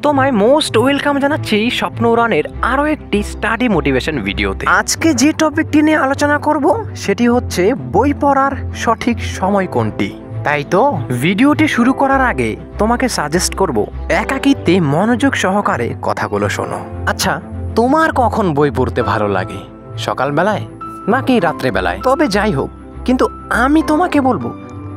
তোমায় most welcome জানাচ্ছি স্বপ্ন উড়ানের আরও একটি স্টাডি মোটিভেশন ভিডিওতে। আজকে যে টপিকটি নিয়ে আলোচনা করব সেটি হচ্ছে বই পড়ার সঠিক সময় কোনটি। তাই তো ভিডিওটি শুরু করার আগে তোমাকে সাজেস্ট করব একাকিত্বে মনোযোগ সহকারে কথাগুলো শোনো। আচ্ছা, তোমার কখন বই পড়তে ভালো লাগে? সকালবেলায় নাকি রাত্রেবেলায়? তবে যাই হোক, কিন্তু আমি তোমাকে বলবো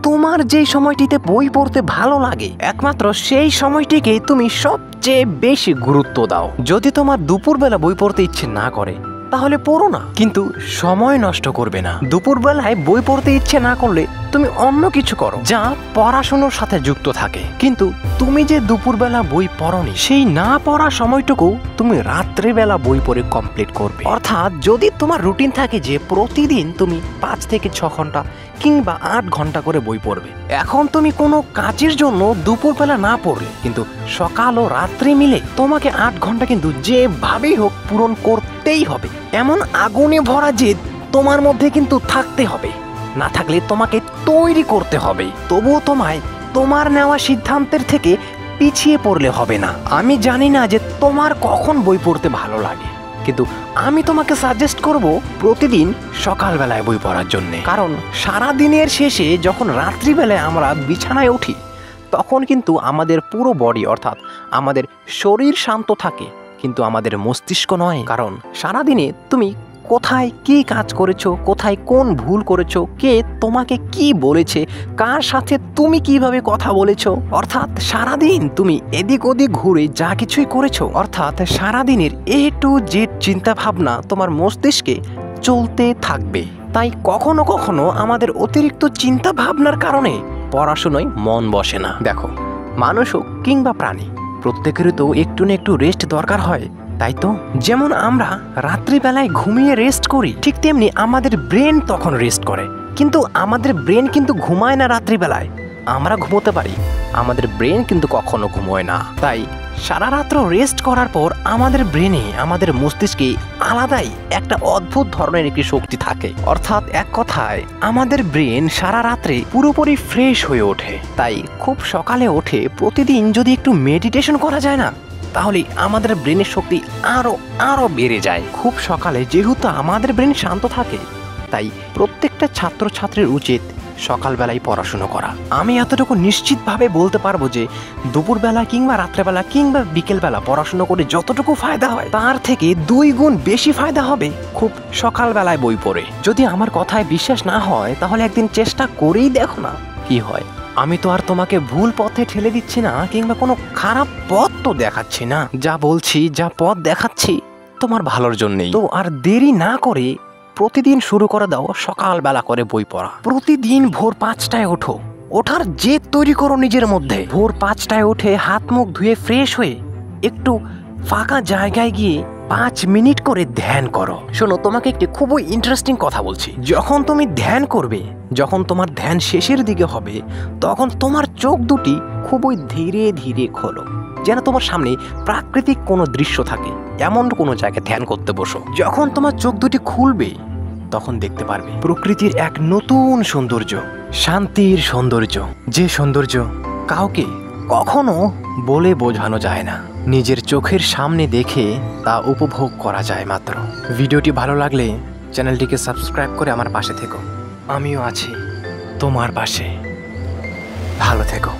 তোমার যেই সময়টিতে বই পড়তে ভালো লাগে একমাত্র সেই সময়টিকে তুমি সবচেয়ে বেশি গুরুত্ব দাও। যদি তোমার দুপুরবেলা বই পড়তে ইচ্ছে না করে তাহলে পড়ো না, কিন্তু সময় নষ্ট করবে না। দুপুরবেলায় বই পড়তে ইচ্ছে না করলে তুমি অন্য কিছু করো যা পড়াশোনার সাথে যুক্ত থাকে, কিন্তু তুমি যে দুপুরবেলা বই পড়নি সেই না পড়া সময়টুকু তুমি রাত্রেবেলা বই পড়ে কমপ্লিট করবে। অর্থাৎ যদি তোমার রুটিন থাকে যে প্রতিদিন তুমি 5 থেকে 6 ঘন্টা কিংবা 8 ঘন্টা করে বই পড়বে, এখন তুমি কোনো কাজের জন্য দুপুরবেলা না পড়লে কিন্তু সকাল ও রাত্রি মিলে তোমাকে 8 ঘন্টা কিন্তু যেভাবেই হোক পূরণ করতেই হবে। এমন আগুনে ভরা জেদ তোমার মধ্যে কিন্তু থাকতে হবে, না থাকলে তোমাকে তৈরি করতে হবে। তবুও তোমায় তোমার নেওয়া সিদ্ধান্তের থেকে পিছিয়ে পড়লে হবে না। আমি জানি না যে তোমার কখন বই পড়তে ভালো লাগে, কিন্তু আমি তোমাকে সাজেস্ট করব প্রতিদিন সকালবেলায় বই পড়ার জন্যে। কারণ সারা দিনের শেষে যখন রাত্রিবেলায় আমরা বিছানায় উঠি তখন কিন্তু আমাদের পুরো বডি অর্থাৎ আমাদের শরীর শান্ত থাকে, কিন্তু আমাদের মস্তিষ্ক নয়। কারণ সারাদিনে তুমি কোথায় কি কাজ করেছো, কোথায় কোন ভুল করেছো, কে তোমাকে কি বলেছে, কার সাথে তুমি কিভাবে কথা বলেছো, অর্থাৎ সারাদিন তুমি এদিক ওদিক ঘুরে যা কিছুই করেছো, অর্থাৎ সারাদিনের A to Z চিন্তা ভাবনা তোমার মস্তিষ্কে চলতে থাকবে। তাই কখনো কখনো আমাদের অতিরিক্ত চিন্তা ভাবনার কারণে পড়াশোনায় মন বসে না। দেখো, মানুষ হোক কিংবা প্রাণী, প্রত্যেকেরই তো একটু না একটু রেস্ট দরকার হয়, তাই তো? যেমন আমরা রাত্রিবেলায় ঘুমিয়ে রেস্ট করি, ঠিক তেমনি আমাদের ব্রেন তখন রেস্ট করে, কিন্তু আমাদের ব্রেন কিন্তু ঘুমায় না রাত্রিবেলায়। আমরা ঘুমোতে পারি, আমাদের ব্রেন কিন্তু কখনো ঘুমোয় না। তাই সারা রাত্র রেস্ট করার পর আমাদের ব্রেনে, আমাদের মস্তিষ্কে আলাদাই একটা অদ্ভুত ধরনের একটি শক্তি থাকে। অর্থাৎ এক কথায় আমাদের ব্রেন সারা রাত্রে পুরোপুরি ফ্রেশ হয়ে ওঠে। তাই খুব সকালে ওঠে প্রতিদিন যদি একটু মেডিটেশন করা যায় না, তাহলে আমাদের ব্রেনের শক্তি আরো বেড়ে যায়। খুব সকালে যেহেতু আমাদের ব্রেন শান্ত থাকে, তাই প্রত্যেকটা ছাত্রছাত্রীর উচিত সকালবেলায় পড়াশুনো করা। আমি এতটুকু নিশ্চিতভাবে বলতে পারবো যে দুপুরবেলা কিংবা রাত্রেবেলা কিংবা বিকেলবেলা পড়াশুনো করে যতটুকু ফায়দা হয় তার থেকে 2 গুণ বেশি ফায়দা হবে খুব সকালবেলায় বই পড়ে। যদি আমার কথায় বিশ্বাস না হয় তাহলে একদিন চেষ্টা করেই দেখো না কি হয়। আমি তো আর তোমাকে ভুল পথে ঠেলে দিচ্ছি না কিংবা কোনো খারাপ পথ তো দেখাচ্ছি না। যা বলছি, যা পথ দেখাচ্ছি তোমার ভালোর জন্যই। তো আর দেরি না করে প্রতিদিন শুরু করে দাও সকালবেলা করে বই পড়া। প্রতিদিন ভোর 5টায় ওঠো, ওঠার জেদ তৈরি করো নিজের মধ্যে। ভোর 5টায় উঠে হাত মুখ ধুয়ে ফ্রেশ হয়ে একটু ফাঁকা জায়গায় গিয়ে 5 মিনিট করে ধ্যান করো। শোনো, তোমাকে একটি খুবই ইন্টারেস্টিং কথা বলছি। যখন তুমি ধ্যান করবে, যখন তোমার ধ্যান শেষের দিকে হবে, তখন তোমার চোখ দুটি খুবই ধীরে ধীরে খোলো, যেন তোমার সামনে প্রাকৃতিক কোনো দৃশ্য থাকে, এমন কোনো জায়গায় ধ্যান করতে বসো। যখন তোমার চোখ দুটি খুলবে তখন দেখতে পারবে প্রকৃতির এক নতুন সৌন্দর্য, শান্তির সৌন্দর্য, যে সৌন্দর্য কাউকে কখনো বলে বোঝানো যায় না, নিজের চোখের সামনে দেখে তা উপভোগ করা যায় মাত্র। ভিডিওটি ভালো লাগলে চ্যানেলটিকে সাবস্ক্রাইব করে আমার পাশে থেকো। আমিও আছি তোমার পাশে। ভালো থেকো।